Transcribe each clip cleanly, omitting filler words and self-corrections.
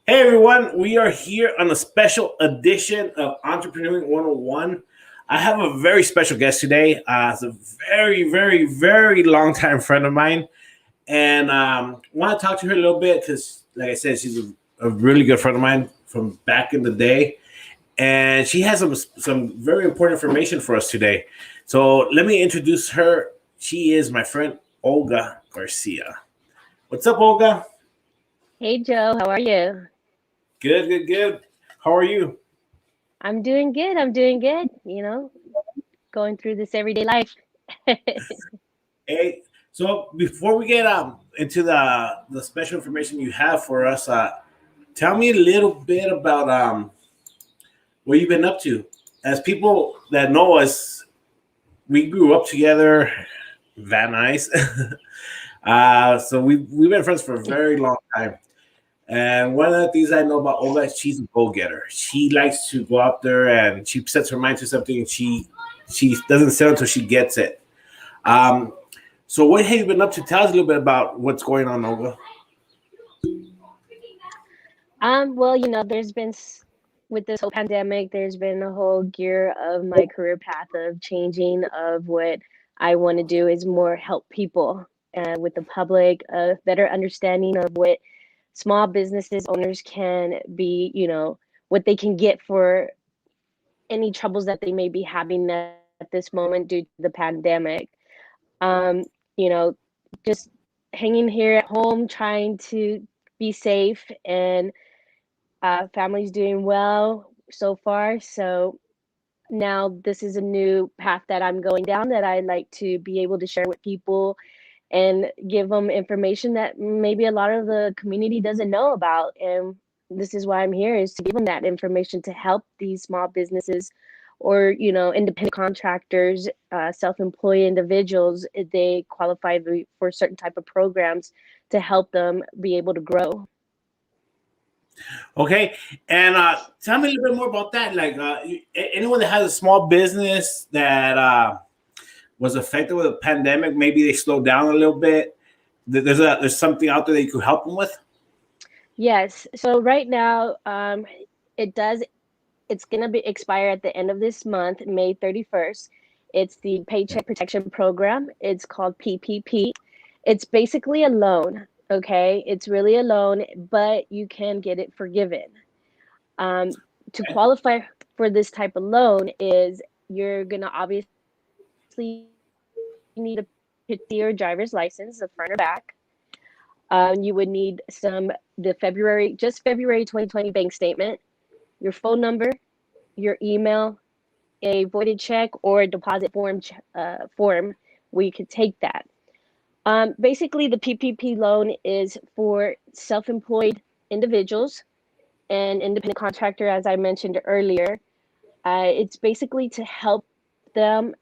Hey everyone, we are here on a special edition of Entrepreneuring 101. I have a very special guest today. It's a very long time friend of mine, and want to talk to her a little bit because, like I said, she's a really good friend of mine from back in the day, and she has some very important information for us today. So let me introduce her. She is my friend Olga Garcia. What's up, Olga? Hey Joe, how are you? Good. How are you? I'm doing good. I'm doing good. Going through this everyday life. Hey, so before we get into the special information you have for us, tell me a little bit about what you've been up to. As people that know us, we grew up together, Van Nuys. So we've been friends for a very long time. And one of the things I know about Olga is she's a go-getter. She likes to go out there and she sets her mind to something and she doesn't settle until she gets it. Um, so what have you been up to? Tell us a little bit about what's going on, Olga. Well, there's been with this whole pandemic, there's been a whole gear of my career path of changing of what I want to do is more help people with the public, a better understanding of what small businesses owners can be, what they can get for any troubles that they may be having at this moment due to the pandemic. Um, you know, just hanging here at home, trying to be safe, and family's doing well so far. So now this is a new path that I'm going down that I like to be able to share with people and give them information that maybe a lot of the community doesn't know about. And this is why I'm here, is to give them that information to help these small businesses or independent contractors, self-employed individuals, if they qualify for certain type of programs to help them be able to grow. Okay, and tell me a little bit more about that. Like anyone that has a small business that was affected with a pandemic, maybe they slowed down a little bit. There's something out there that you could help them with. Yes. So right now, it does. It's gonna be expire at the end of this month, May 31st. It's the Paycheck Protection Program. It's called PPP. It's basically a loan. Okay, it's really a loan, but you can get it forgiven. Um, to Okay. qualify for this type of loan is you're gonna obviously need a picture of your driver's license, the front or back. You would need just February 2020 bank statement, your phone number, your email, a voided check or a deposit form where you could take that. Basically, the PPP loan is for self-employed individuals and independent contractor, as I mentioned earlier. It's basically to help them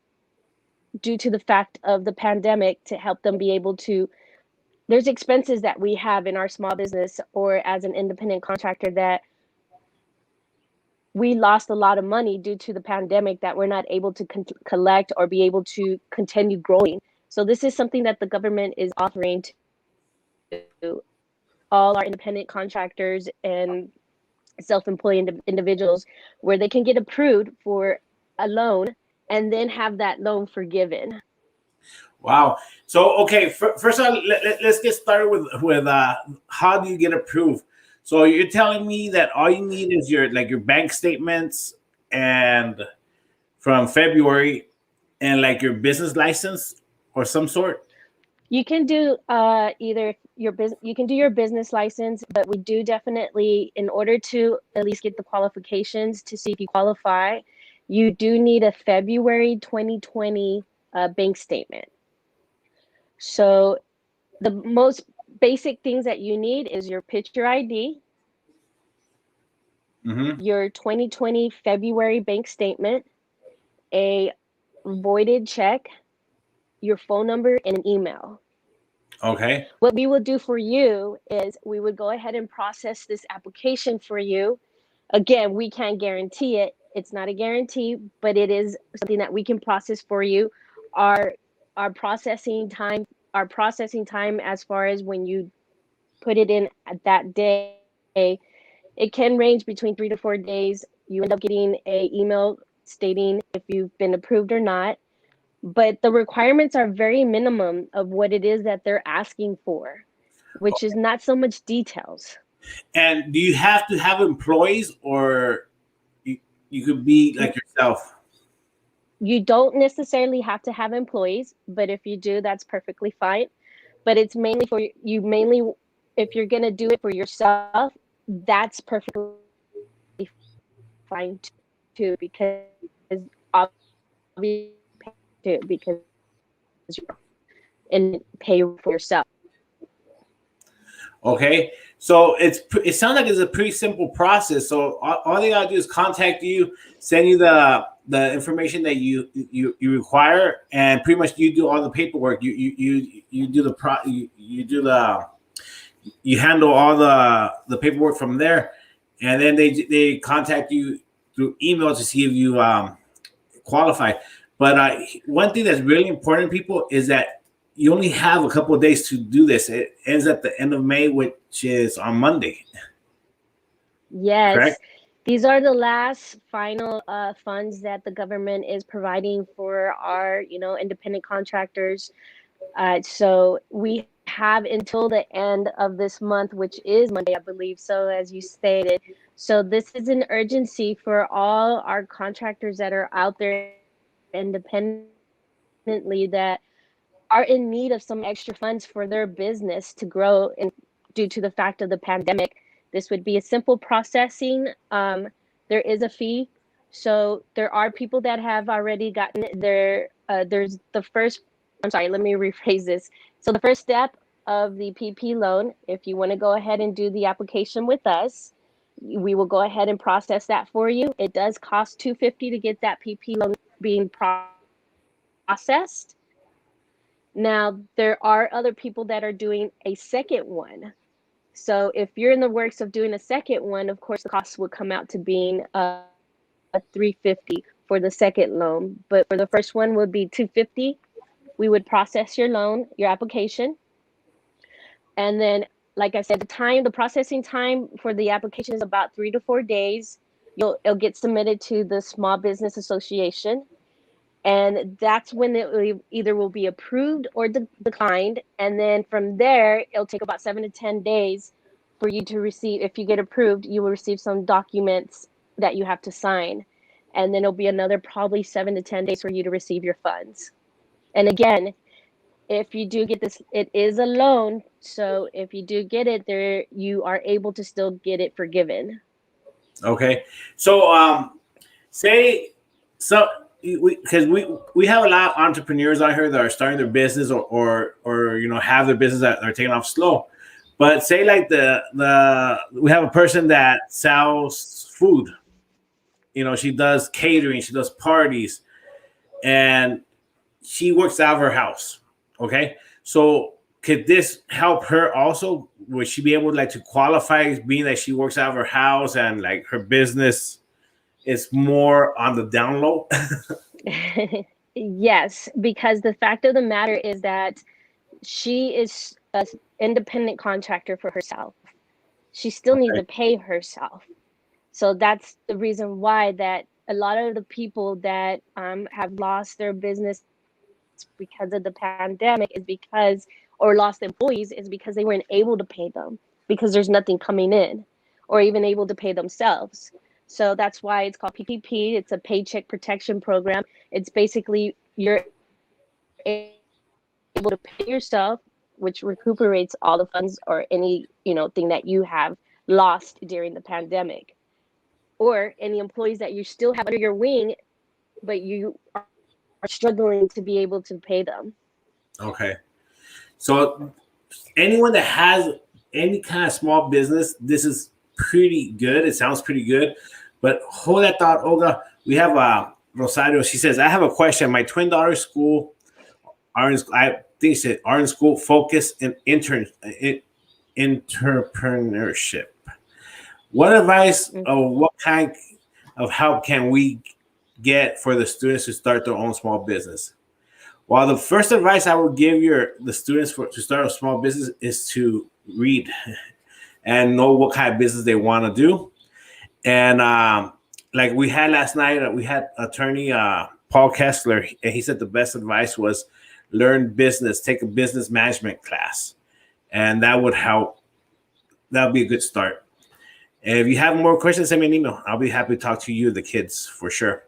due to the fact of the pandemic to help them be able to. There's expenses that we have in our small business or as an independent contractor that we lost a lot of money due to the pandemic that we're not able to collect or be able to continue growing. So this is something that the government is offering to all our independent contractors and self-employed individuals, where they can get approved for a loan and then have that loan forgiven. Wow. So okay, first of all, let's get started with how do you get approved? So you're telling me that all you need is your bank statements and from February and like your business license or some sort. You can do either your business. You can do your business license, but we do definitely, in order to at least get the qualifications to see if you qualify, you do need a February 2020 bank statement. So the most basic things that you need is your picture ID, Mm-hmm. your 2020 February bank statement, a voided check, your phone number, and an email. Okay. What we will do for you is we would go ahead and process this application for you. Again, we can't guarantee it. It's not a guarantee, but it is something that we can process for you. Our our processing time, our processing time as far as when you put it in at that day It can range between 3 to 4 days. You end up getting a email stating if you've been approved or not. But the requirements are very minimum of what it is that they're asking for, which is not so much details. And do you have to have employees, or you could be like yourself? You don't necessarily have to have employees, but if you do, that's perfectly fine. But it's mainly for you, mainly if you're going to do it for yourself, that's perfectly fine too, because obviously too, because you're in pay for yourself. Okay, so it sounds like it's a pretty simple process. So all they gotta do is contact you, send you the information that you require, and pretty much you do all the paperwork. You do the you handle all the paperwork from there, and then they contact you through email to see if you qualify. But one thing that's really important, people, is that you only have a couple of days to do this. It ends at the end of May, which is on Monday. Yes, Correct? these are the last final funds that the government is providing for our, independent contractors. So we have until the end of this month, which is Monday, I believe. So as you stated, so this is an urgency for all our contractors that are out there independently that are in need of some extra funds for their business to grow, and due to the fact of the pandemic, this would be a simple processing. There is a fee. So there are people that have already gotten their, there's the first, I'm sorry, let me rephrase this. So the first step of the PP loan, if you want to go ahead and do the application with us, we will go ahead and process that for you. It does cost $250 to get that PP loan being processed. Now, there are other people that are doing a second one. So if you're in the works of doing a second one, of course, the cost would come out to being $350 for the second loan. But for the first one would be $250. We would process your loan, your application. And then, like I said, the processing time for the application is about 3 to 4 days. It'll get submitted to the Small Business Association, and that's when it either will be approved or declined. And then from there, it'll take about 7 to 10 days for you to receive. If you get approved, you will receive some documents that you have to sign, and then it'll be another probably 7 to 10 days for you to receive your funds. And again, if you do get this, it is a loan, so if you do get it, there you are able to still get it forgiven. Okay. So say so because we have a lot of entrepreneurs out here that are starting their business, or have their business that are taking off slow. But say like the we have a person that sells food. She does catering, she does parties, and she works out of her house. Okay. So could this help her also? Would she be able to qualify, being that she works out of her house and like her business is more on the down low? Yes, because the fact of the matter is that she is an independent contractor for herself. She still needs to pay herself. So that's the reason why that a lot of the people that have lost their business because of the pandemic is because, or lost employees, is because they weren't able to pay them because there's nothing coming in, or even able to pay themselves. So that's why it's called PPP. It's a Paycheck Protection Program. It's basically you're able to pay yourself, which recuperates all the funds or any thing that you have lost during the pandemic, or any employees that you still have under your wing, but you are struggling to be able to pay them. Okay. So anyone that has any kind of small business, this is pretty good. It sounds pretty good. But hold that thought, Olga. We have Rosario. She says, I have a question. My twin daughter's school I think she said are in school focus in entrepreneurship. What advice or what kind of help can we get for the students who start their own small business? Well, the first advice I would give the students to start a small business is to read and know what kind of business they want to do. And like we had last night, we had attorney Paul Kessler, and he said the best advice was learn business, take a business management class, and that would help. That would be a good start. And if you have more questions, send me an email. I'll be happy to talk to you, the kids, for sure.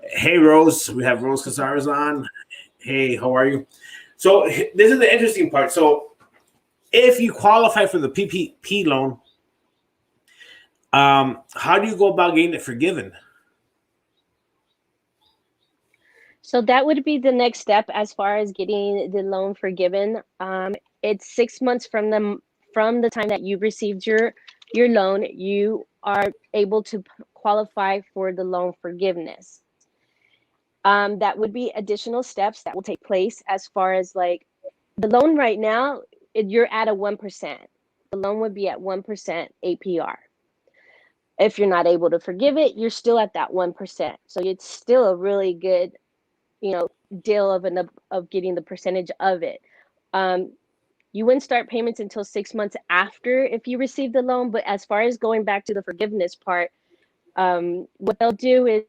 Hey, Rose, we have Rose Casares on. Hey, how are you? So this is the interesting part. So if you qualify for the PPP loan, how do you go about getting it forgiven? So that would be the next step as far as getting the loan forgiven. It's 6 months from the time that you received your loan, you are able to qualify for the loan forgiveness. That would be additional steps that will take place as far as like the loan right now, you're at a 1%. The loan would be at 1% APR. If you're not able to forgive it, you're still at that 1%. So it's still a really good, deal of getting the percentage of it. You wouldn't start payments until 6 months after if you receive the loan. But as far as going back to the forgiveness part, what they'll do is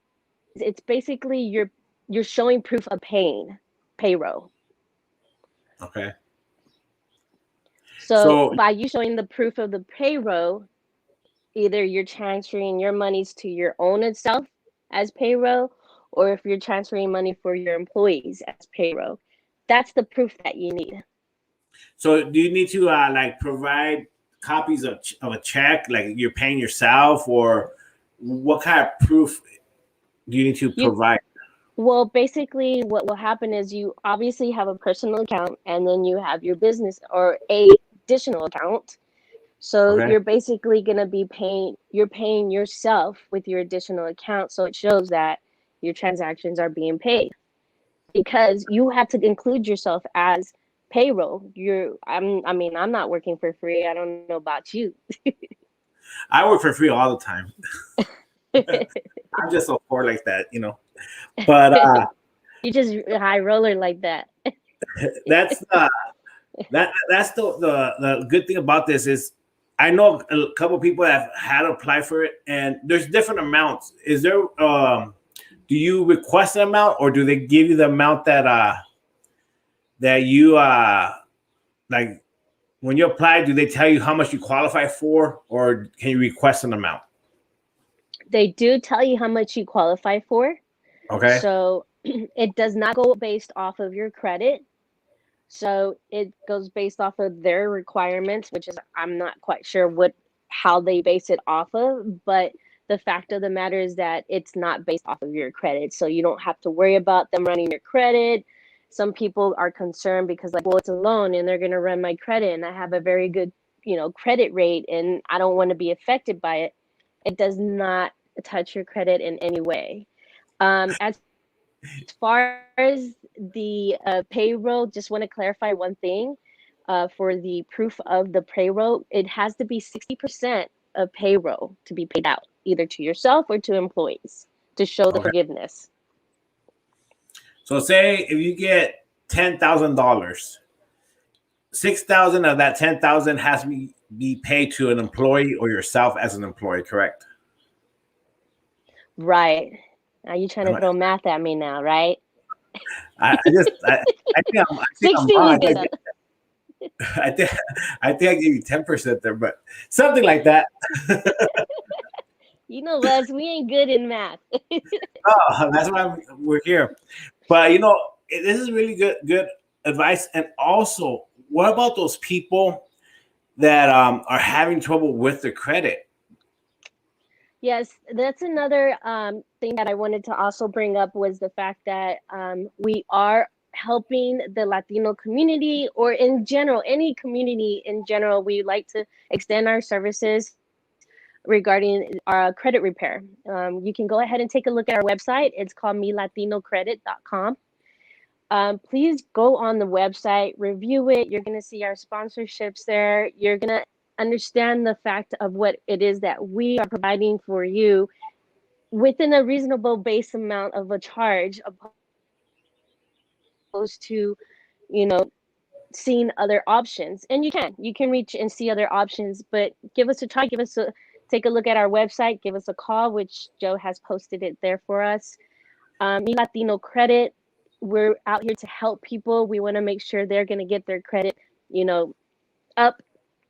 it's basically you're showing proof of paying payroll. Okay. So by you showing the proof of the payroll, either you're transferring your monies to your own itself as payroll, or if you're transferring money for your employees as payroll, that's the proof that you need. So do you need to like provide copies of a check, like you're paying yourself, or what kind of proof do you need to provide? Well, basically what will happen is you obviously have a personal account, and then you have your business or a additional account. So you're basically going to be paying yourself with your additional account. So it shows that your transactions are being paid, because you have to include yourself as payroll. I'm not working for free. I don't know about you. I work for free all the time. I'm just so poor like that, But you just high roller like that. that's that's the good thing about this is I know a couple of people have had to apply for it, and there's different amounts. Is there do you request an amount, or do they give you the amount that you like when you apply? Do they tell you how much you qualify for, or can you request an amount? They do tell you how much you qualify for. Okay. So it does not go based off of your credit. So it goes based off of their requirements, which is I'm not quite sure how they base it off of, but the fact of the matter is that it's not based off of your credit. So you don't have to worry about them running your credit. Some people are concerned because well, it's a loan and they're going to run my credit, and I have a very good, credit rate, and I don't want to be affected by it. It does not touch your credit in any way. As far as the payroll, just want to clarify one thing. For the proof of the payroll, it has to be 60% of payroll to be paid out, either to yourself or to employees, to show the forgiveness. So say if you get $10,000, 6,000 of that 10,000 has to be paid to an employee or yourself as an employee, correct? Right. Now you're trying to throw math at me now, right? I think I'm 60 wrong. was I think I gave you 10% there, but something like that. Les, we ain't good in math. Oh, that's why we're here. But this is really good advice. And also, what about those people that are having trouble with their credit? Yes, that's another thing that I wanted to also bring up, was the fact that we are helping the Latino community, or in general, any community in general. We like to extend our services regarding our credit repair. You can go ahead and take a look at our website. It's called milatinocredit.com. Please go on the website, review it. You're going to see our sponsorships there. You're going to understand the fact of what it is that we are providing for you within a reasonable base amount of a charge, opposed to, seen other options. And you can reach and see other options, but give us a try. Take a look at our website. Give us a call, which Joe has posted it there for us. Mi Latino Credit. We're out here to help people. We want to make sure they're going to get their credit, up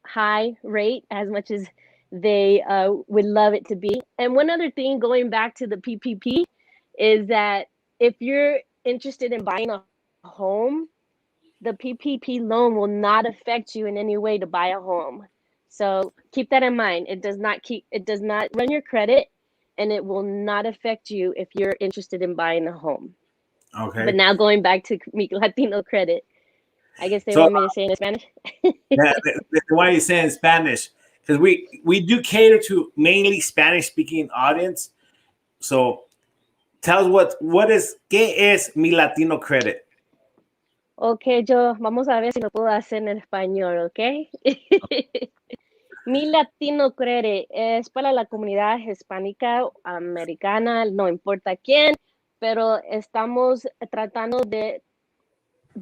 high rate as much as they would love it to be. And one other thing, going back to the PPP, is that if you're interested in buying a home, the PPP loan will not affect you in any way to buy a home. So keep that in mind. It does not run your credit, and it will not affect you if you're interested in buying a home. Okay. But now going back to Mi Latino Credit, I guess they So, want me to say it in Spanish. yeah, why you say in Spanish? Because we do cater to mainly Spanish-speaking audience. So tell us ¿qué es Mi Latino Credit? Ok, vamos a ver si lo puedo hacer en español, ¿ok? Mi Latino Credit es para la comunidad hispánica, americana, no importa quién, pero estamos tratando de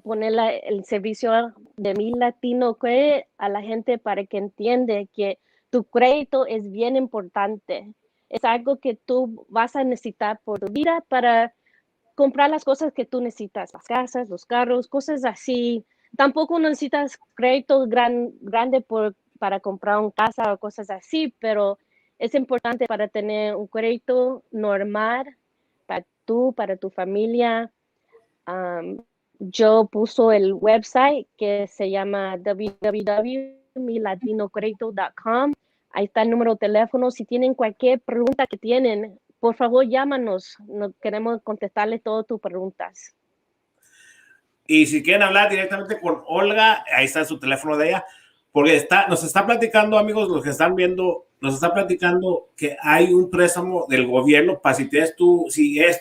poner el servicio de Mi Latino Credit a la gente para que entiende que tu crédito es bien importante. Es algo que tú vas a necesitar por tu vida para comprar las cosas que tú necesitas, las casas, los carros, cosas así. Tampoco necesitas crédito grande para comprar una casa o cosas así, pero es importante para tener un crédito normal para tu familia. Yo puso el website que se llama www.milatinocredito.com. Ahí está el número de teléfono. Si tienen cualquier pregunta que tienen, por favor, llámanos. Queremos contestarles todas tus preguntas. Y si quieren hablar directamente con Olga, ahí está su teléfono de ella, porque nos está platicando, amigos, los que están viendo, nos está platicando que hay un préstamo del gobierno para si es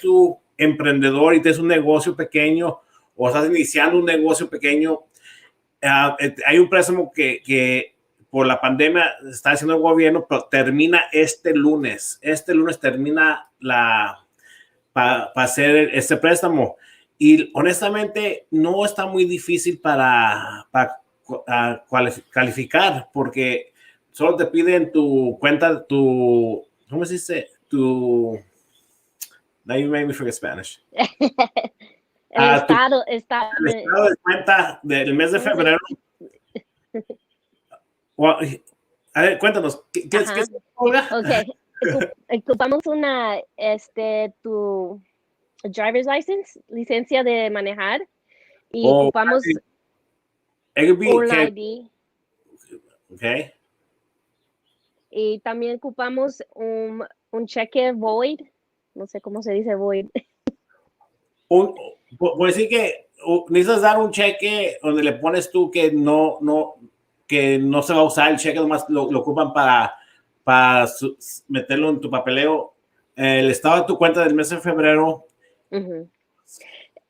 tu emprendedor y tienes un negocio pequeño o estás iniciando un negocio pequeño, hay un préstamo que por la pandemia está haciendo el gobierno, pero termina este lunes. Este lunes termina para hacer este préstamo. Y honestamente no está muy difícil para calificar, porque solo te piden tu cuenta, ¿cómo se dice? Now you made me forget Spanish. El estado de cuenta del mes de febrero. A ver, cuéntanos, ¿qué es? Ok, ocupamos tu driver's license, licencia de manejar, y ocupamos un ID. Okay. Y también ocupamos un cheque void, no sé cómo se dice void. Por decir que necesitas dar un cheque donde le pones tú que no se va a usar el cheque, nomás lo ocupan para meterlo en tu papeleo, el estado de tu cuenta del mes de febrero. Uh-huh.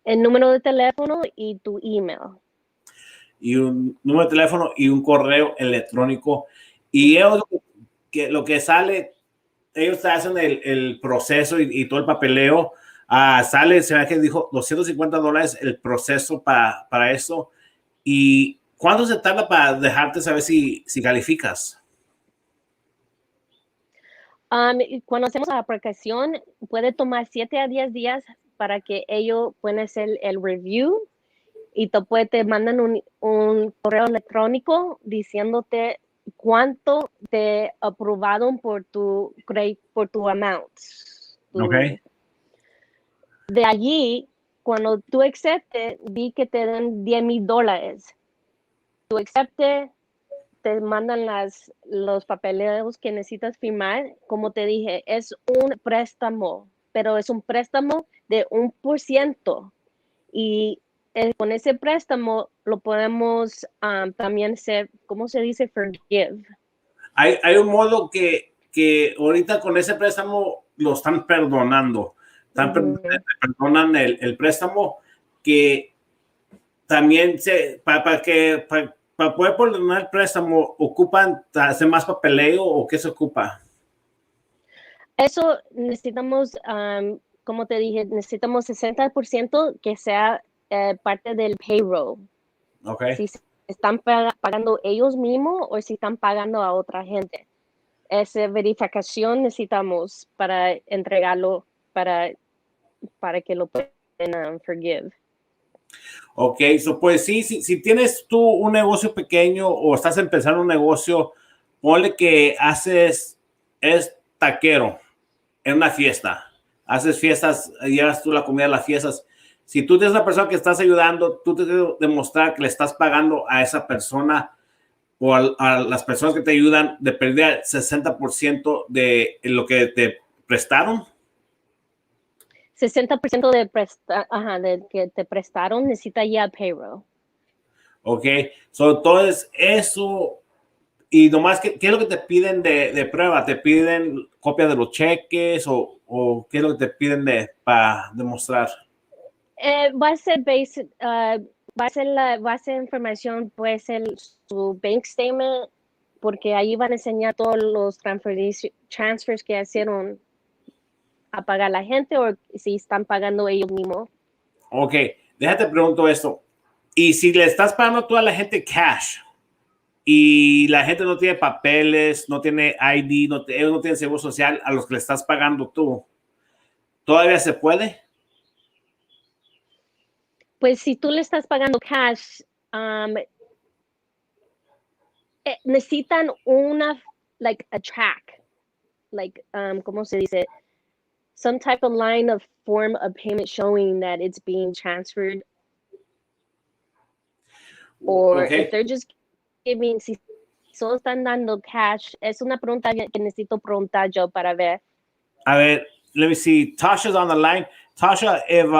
El número de teléfono y tu email. Y un número de teléfono y un correo electrónico. Y ellos, lo que sale, ellos hacen el proceso y todo el papeleo. Sale, se ve que dijo $250 el proceso para eso. ¿Y cuánto se tarda para dejarte saber si calificas? Cuando hacemos la aplicación, puede tomar 7 a 10 días para que ellos puedan hacer el review, y te mandan un correo electrónico diciéndote cuánto te aprobaron por tu amount. Okay. De allí, cuando tú aceptes, di que te den $10,000. Tú aceptes, te mandan los papeleos que necesitas firmar. Como te dije, es un préstamo, pero es un préstamo de 1%. Y con ese préstamo lo podemos también hacer, ¿cómo se dice? Forgive. Hay un modo que ahorita con ese préstamo lo están perdonando. Perdonan el préstamo, que también para poder perdonar el préstamo, ¿ocupan hacer más papeleo o qué se ocupa? Eso necesitamos, como te dije, necesitamos 60% que sea parte del payroll. Okay. Si se están pagando ellos mismos o si están pagando a otra gente. Esa verificación necesitamos para entregarlo para que lo puedan forgive. Ok, pues sí, si tienes tú un negocio pequeño o estás empezando un negocio, ponle que es taquero en una fiesta. Haces fiestas, llevas tú la comida a las fiestas. Si tú tienes una persona que estás ayudando, tú te debes demostrar que le estás pagando a esa persona o a las personas que te ayudan de perder el 60% de lo que te prestaron. 60% de que te prestaron necesita ya payroll. Ok, entonces eso, y nomás, ¿qué es lo que te piden de prueba? ¿Te piden copia de los cheques o qué es lo que te piden para demostrar? Va a ser va a ser información, puede ser su bank statement, porque ahí van a enseñar todos los transfers que hicieron a pagar la gente o si están pagando ellos mismos. Ok, déjate pregunto esto. Y si le estás pagando a toda la gente cash y la gente no tiene papeles, no tiene ID, ellos no tienen seguro social a los que le estás pagando tú, ¿todavía se puede? Pues si tú le estás pagando cash, necesitan like a track, like, ¿cómo se dice? Some type of line of form of payment showing that it's being transferred. Or Okay. if they're just giving, si solo están dando cash, es una pregunta que necesito preguntar yo para ver. A ver, let me see. Tasha's on the line. Tasha, if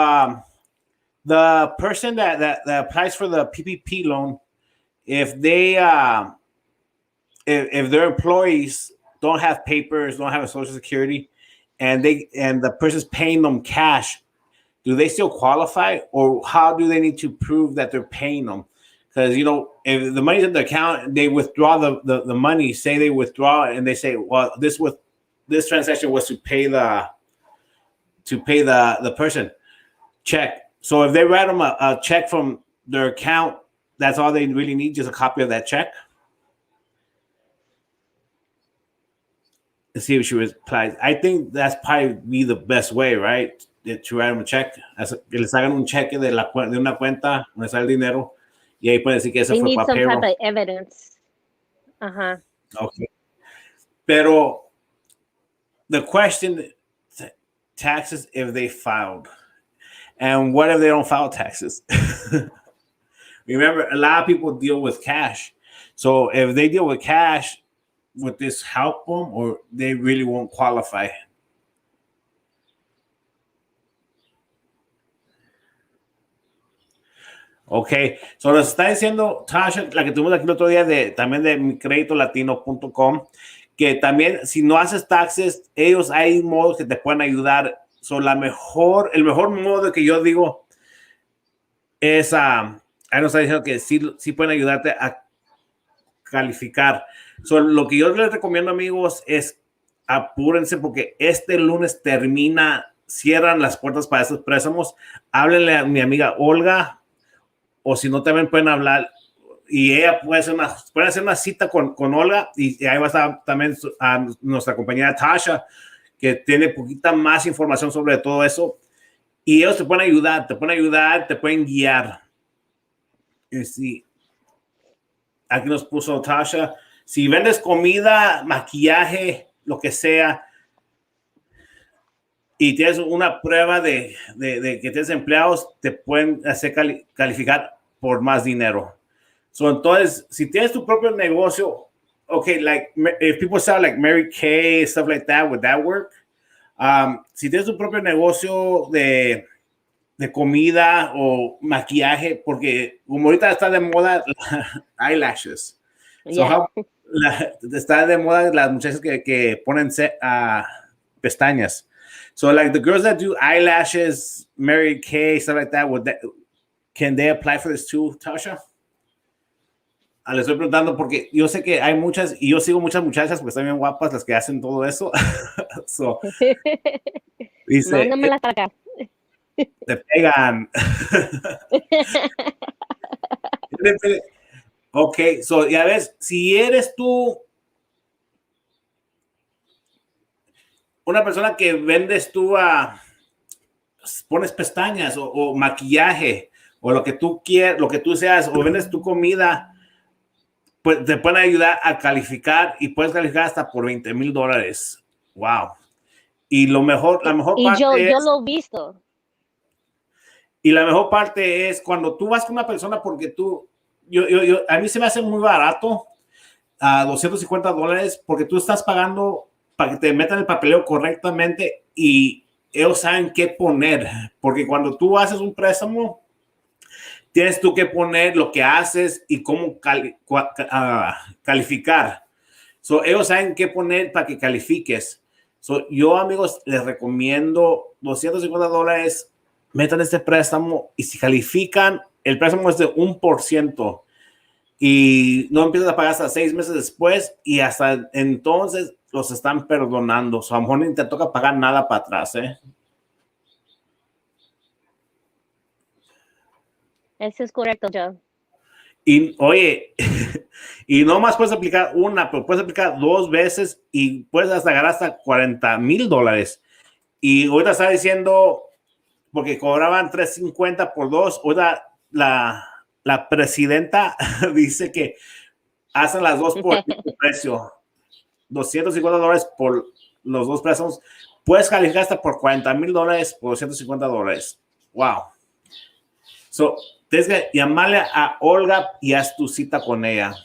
the person that applies for the PPP loan, if they if their employees don't have papers, don't have a social security, and the person's paying them cash, do they still qualify, or how do they need to prove that they're paying them? Because if the money's in the account, they withdraw the money. Say they withdraw and they say, well, this transaction was to pay the person. Check. So if they write them a check from their account, that's all they really need, just a copy of that check. And see if she replies. I think that's probably the best way, right? To write them a check. Que les hagan un cheque de una cuenta donde sale el dinero y ahí pueden decir que eso They fue need para some payroll. type of evidence. Okay. Pero the question, taxes if they filed. And what if they don't file taxes? Remember, a lot of people deal with cash. So if they deal with cash, would this help them or they really won't qualify? Ok, so nos está diciendo Tasha, la que tuvimos aquí el otro día también de micreditolatino.com, que también si no haces taxes, ellos hay modos que te pueden ayudar. So el mejor modo que yo digo es, ahí nos está diciendo que sí pueden ayudarte a calificar. So lo que yo les recomiendo, amigos, es apúrense porque este lunes cierran las puertas para esos préstamos. Háblenle a mi amiga Olga, o si no, también pueden hablar y ella puede hacer una cita con Olga y ahí va a estar también a nuestra compañera Tasha, que tiene poquita más información sobre todo eso y ellos te pueden ayudar, te pueden guiar. Y sí, aquí nos puso Tasha, si vendes comida, maquillaje, lo que sea, y tienes una prueba de que tienes empleados, te pueden hacer calificar por más dinero. So, entonces, si tienes tu propio negocio, okay, like if people sell like Mary Kay, stuff like that, would that work? Si tienes tu propio negocio de comida o maquillaje, porque como ahorita está de moda eyelashes. Yeah. Está de moda las muchachas que ponen pestañas. So like the girls that do eyelashes, Mary Kay, stuff like that, can they apply for this too, Tasha? Les estoy preguntando porque yo sé que hay muchas, y yo sigo muchas muchachas porque están bien guapas las que hacen todo eso. So, dice, Mándamela para acá. te pegan. Ok, so ya ves, si eres tú una persona que vendes tú pones pestañas o maquillaje o lo que tú quieras, lo que tú seas, o vendes tu comida, pues te pueden ayudar a calificar y puedes calificar hasta por $20,000. Wow. Y la mejor Y parte yo es, lo he visto. y la mejor parte es cuando tú vas con una persona porque a mí se me hace muy barato a $250 porque tú estás pagando para que te metan el papeleo correctamente y ellos saben qué poner, porque cuando tú haces un préstamo, tienes tú que poner lo que haces y cómo calificar. So, ellos saben qué poner para que califiques. So, yo, amigos, les recomiendo $250, metan este préstamo y si califican, el préstamo es de 1% y no empiezas a pagar hasta 6 meses después y hasta entonces los están perdonando. So, a lo mejor ni te toca pagar nada para atrás, ¿eh? Eso es correcto, Joe. Y oye, y no más puedes aplicar una, pero puedes aplicar 2 veces y puedes hasta ganar hasta $40,000. Y ahorita está diciendo, porque cobraban $350 por 2, ahorita la presidenta dice que hacen las dos por el mismo precio, $250 por los dos préstamos. Puedes calificar hasta por $40,000 por $250. Wow. So, tienes que llamarle a Olga y haz tu cita con ella.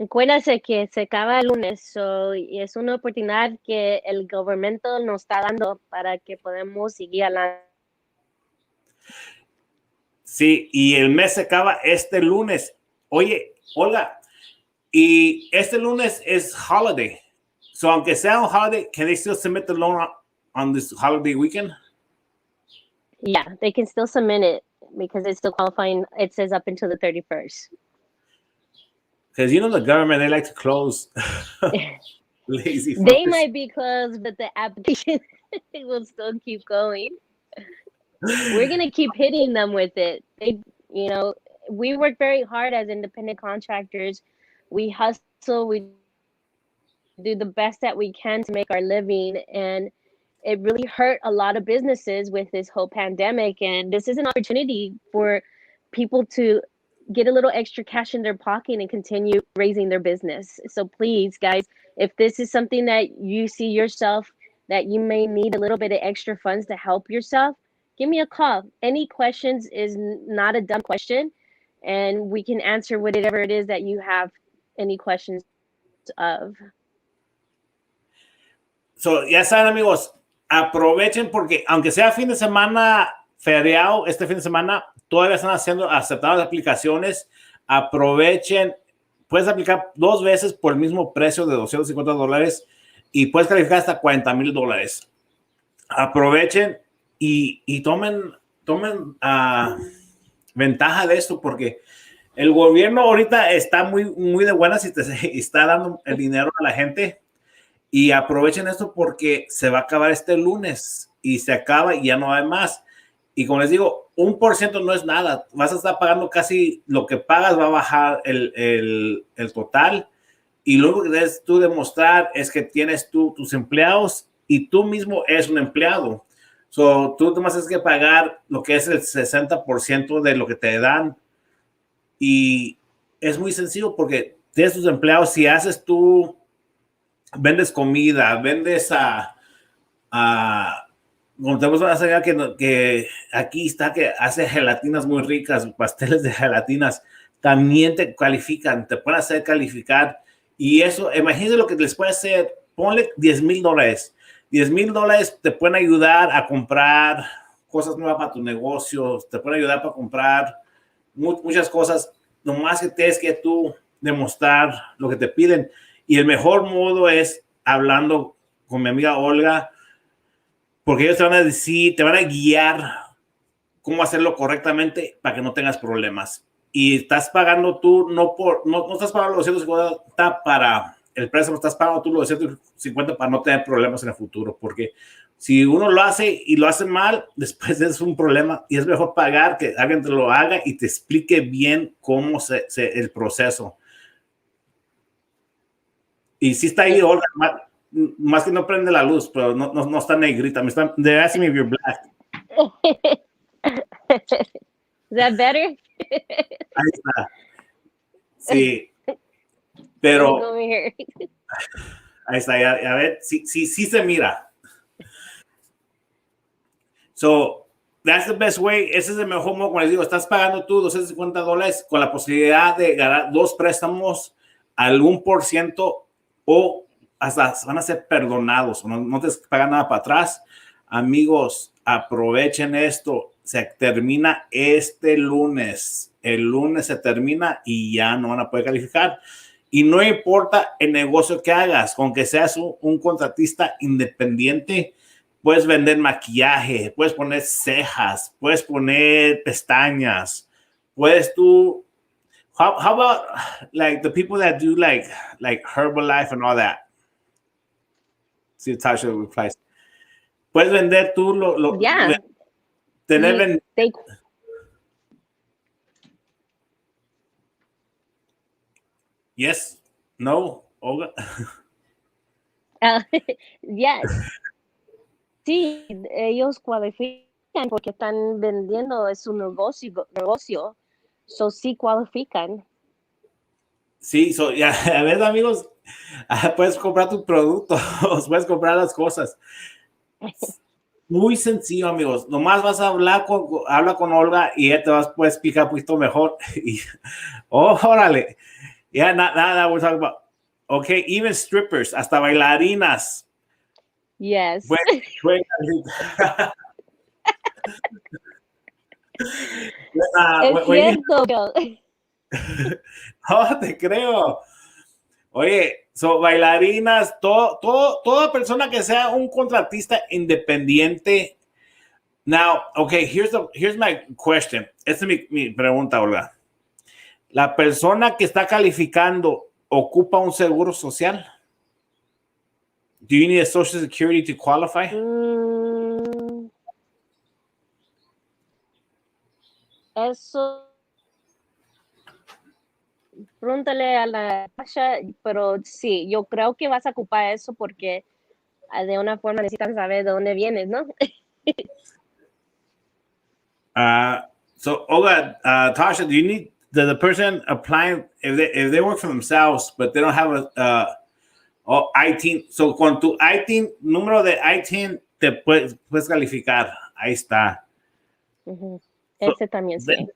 Acuérdate que se acaba el lunes, so, y es una oportunidad que el gobierno nos está dando para que podamos seguir adelante. Sí, y el mes se acaba este lunes. Oye, Olga, y este lunes es holiday. So, aunque sea un holiday, can they still submit the loan on this holiday weekend? Yeah, they can still submit it because it's still qualifying. It says up until the 31st. Because you know the government, they like to close. Lazy They fuckers. might be closed, but the application will still keep going. We're gonna keep hitting them with it. You know, we work very hard as independent contractors. We hustle. We do the best that we can to make our living, and it really hurt a lot of businesses with this whole pandemic. And this is an opportunity for people to get a little extra cash in their pocket and continue raising their business. So please, guys, if this is something that you see yourself that you may need a little bit of extra funds to help yourself, give me a call. Any questions is not a dumb question, and we can answer whatever it is that you have any questions of. So, ya saben, amigos, aprovechen porque aunque sea fin de semana feriado, este fin de semana todavía están aceptando las aplicaciones. Aprovechen, puedes aplicar 2 veces por el mismo precio de $250 y puedes calificar hasta $40,000. Aprovechen y tomen ventaja de esto porque el gobierno ahorita está muy de buenas y está dando el dinero a la gente. Y aprovechen esto porque se va a acabar este lunes y se acaba y ya no hay más. Y como les digo, 1% no es nada. Vas a estar pagando casi lo que pagas, va a bajar el total. Y lo único que debes tú demostrar es que tienes tus empleados y tú mismo eres un empleado. So, tú nomás tienes que pagar lo que es el 60% de lo que te dan. Y es muy sencillo porque tienes tus empleados. Si haces tú vendes comida, vendes como tenemos una señora que aquí está, que hace gelatinas muy ricas, pasteles de gelatinas, también te califican, te pueden hacer calificar. Y eso, imagínate lo que les puede hacer, ponle $10,000. $10,000 te pueden ayudar a comprar cosas nuevas para tu negocio, te pueden ayudar para comprar muchas cosas, nomás que tienes que tú demostrar lo que te piden. Y el mejor modo es hablando con mi amiga Olga, porque ellos te van a decir, te van a guiar cómo hacerlo correctamente para que no tengas problemas. Y estás pagando tú, no estás pagando los $250 para el préstamo estás pagando tú los 250 para no tener problemas en el futuro, porque si uno lo hace y lo hace mal, después es un problema y es mejor pagar que alguien te lo haga y te explique bien cómo el proceso. Y si está ahí, Olga, más que no prende la luz, pero no está negrita. They're asking me if you're black. Is that better? Ahí está. Sí, pero ahí está. A ver, sí se mira. So, that's the best way. Ese es el mejor modo. Como les digo, estás pagando tú $250 con la posibilidad de ganar 2 préstamos al 1% o hasta van a ser perdonados. No te pagan nada para atrás. Amigos, aprovechen esto. Se termina este lunes. El lunes se termina y ya no van a poder calificar. Y no importa el negocio que hagas, aunque seas un contratista independiente, puedes vender maquillaje, puedes poner cejas, puedes poner pestañas, puedes tú. How about like the people that do like Herbalife and all that? See, Tasha replies. Puedes vender tú yeah. Tener Yes, no, Olga. Yes. Sí, ellos cualifican porque están vendiendo, es un negocio. So sí cualifican. Sí, a ver, amigos, puedes comprar tu producto, puedes comprar las cosas. Muy sencillo, amigos. Nomás vas a habla con Olga y ella te puedes explicar un poquito mejor. Y, órale. Yeah, nada, we're talking about. Okay, even strippers, hasta bailarinas. Yes. Es cierto. No, te creo. Oye, bailarinas, toda persona que sea un contratista independiente. Now, okay, here's my question. Esta es mi pregunta, Olga. ¿La persona que está calificando ocupa un seguro social? Do you need a Social Security to qualify? Eso. Pregúntale a la Tasha, pero sí, yo creo que vas a ocupar eso porque de una forma necesitan saber de dónde vienes, ¿no? So, Olga, Tasha, do you need the person applying if they work for themselves but they don't have a ITIN? So, con tu ITIN, número de ITIN, te puedes calificar. Ahí está. Ese también sí.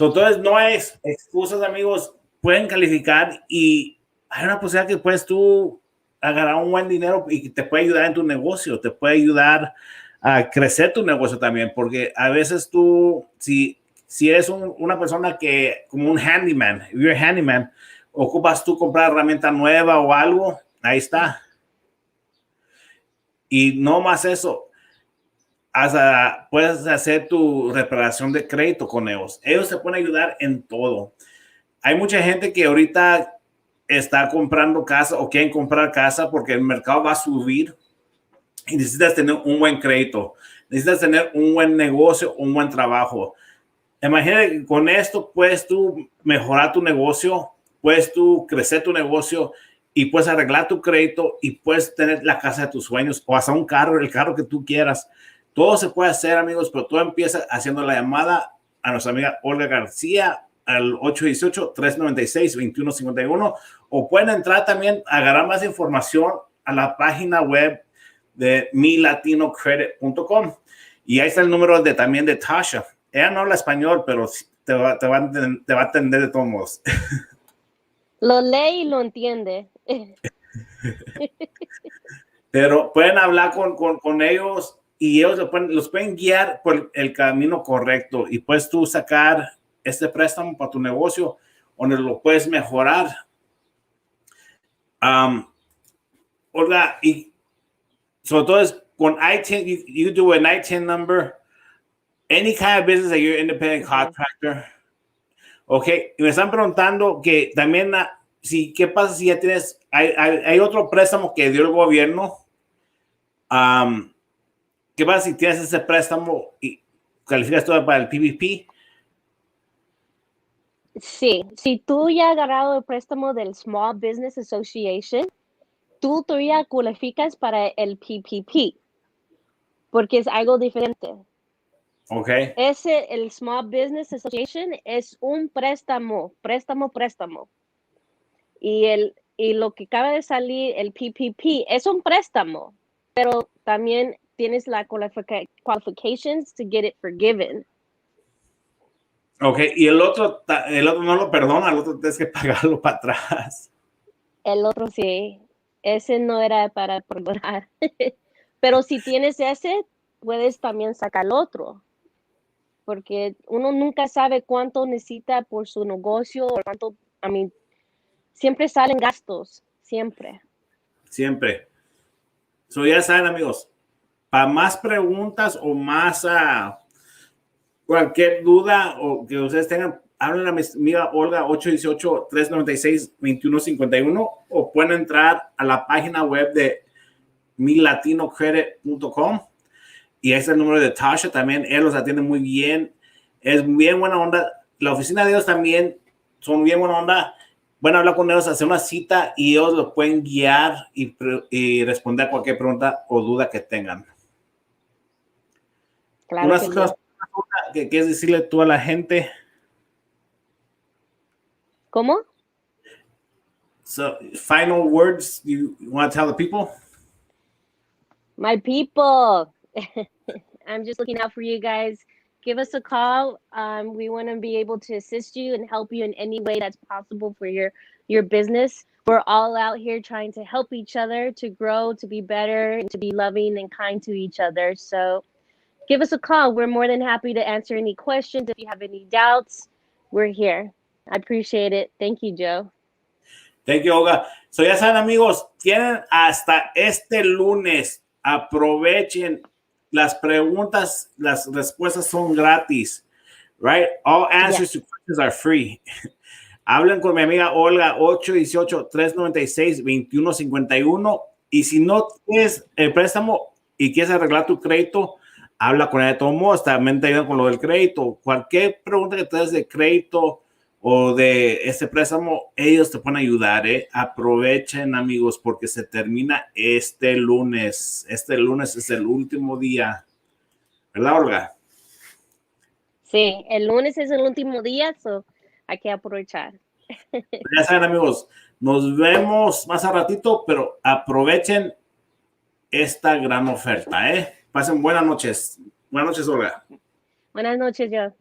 Entonces, no hay excusas, amigos. Pueden calificar y hay una posibilidad que puedes tú agarrar un buen dinero y te puede ayudar en tu negocio, te puede ayudar a crecer tu negocio también, porque a veces tú, si eres una persona que, como un handyman, if you're a handyman, ocupas tú comprar herramienta nueva o algo, ahí está. Y no más eso. Puedes hacer tu reparación de crédito con ellos. Ellos te pueden ayudar en todo. Hay mucha gente que ahorita está comprando casa o quieren comprar casa porque el mercado va a subir y necesitas tener un buen crédito. Necesitas tener un buen negocio, un buen trabajo. Imagínate que con esto puedes tú mejorar tu negocio, puedes tú crecer tu negocio y puedes arreglar tu crédito y puedes tener la casa de tus sueños o hasta un carro, el carro que tú quieras. Todo se puede hacer, amigos, pero todo empieza haciendo la llamada a nuestra amiga Olga García al 818-396-2151 o pueden entrar también a agarrar más información a la página web de milatinocredit.com y ahí está el número también de Tasha. Ella no habla español, pero te va a atender de todos modos. Lo lee y lo entiende. Pero pueden hablar con ellos y ellos los pueden guiar por el camino correcto y puedes tú sacar este préstamo para tu negocio donde lo puedes mejorar. Olga, y sobre todo es con ITIN, you do an ITIN number, any kind of business that you're independent contractor, Ok, y me están preguntando que también, si, ¿qué pasa si ya tienes, hay otro préstamo que dio el gobierno? ¿Qué pasa si tienes ese préstamo y calificas todo para el PPP? Sí, si tú ya has agarrado el préstamo del Small Business Association, tú todavía cualificas para el PPP, porque es algo diferente. Ok. El Small Business Association es un préstamo. Y lo que acaba de salir, el PPP, es un préstamo, pero también tienes la qualifications to get it forgiven. Ok, y el otro no lo perdona, el otro tienes que pagarlo para atrás. El otro sí, ese no era para perdonar. Pero si tienes ese, puedes también sacar el otro, porque uno nunca sabe cuánto necesita por su negocio o cuánto, siempre salen gastos, siempre. Siempre. So, ya saben, amigos, para más preguntas o más cualquier duda o que ustedes tengan, hablen a mi amiga Olga 818-396-2151 o pueden entrar a la página web de milatinocredit.com y ahí está el número de Tasha también. Él los atiende muy bien. Es bien buena onda. La oficina de ellos también son bien buena onda. Van a hablar con ellos, hacer una cita y ellos los pueden guiar y responder a cualquier pregunta o duda que tengan. Claro Unas que cosas sí. que quieres decirle tú a la gente. ¿Cómo? So, final words you want to tell the people? My people, I'm just looking out for you guys. Give us a call. We want to be able to assist you and help you in any way that's possible for your business. We're all out here trying to help each other to grow, to be better, and to be loving and kind to each other. So give us a call. We're more than happy to answer any questions. If you have any doubts, we're here. I appreciate it. Thank you, Joe. Thank you, Olga. So ya saben, amigos, tienen hasta este lunes. Aprovechen las preguntas, las respuestas son gratis. Right? All answers to questions are free. Hablen con mi amiga Olga 818-396-2151 y si no tienes el préstamo y quieres arreglar tu crédito, habla con ella de todos modos, también te ayudan con lo del crédito. Cualquier pregunta que te des de crédito o de este préstamo, ellos te pueden ayudar, ¿eh? Aprovechen, amigos, porque se termina este lunes. Este lunes es el último día. ¿Verdad, Olga? Sí, el lunes es el último día, so hay que aprovechar. Ya saben, amigos, nos vemos más a ratito, pero aprovechen esta gran oferta, ¿eh? Pasen buenas noches. Buenas noches, Olga. Buenas noches, Joe.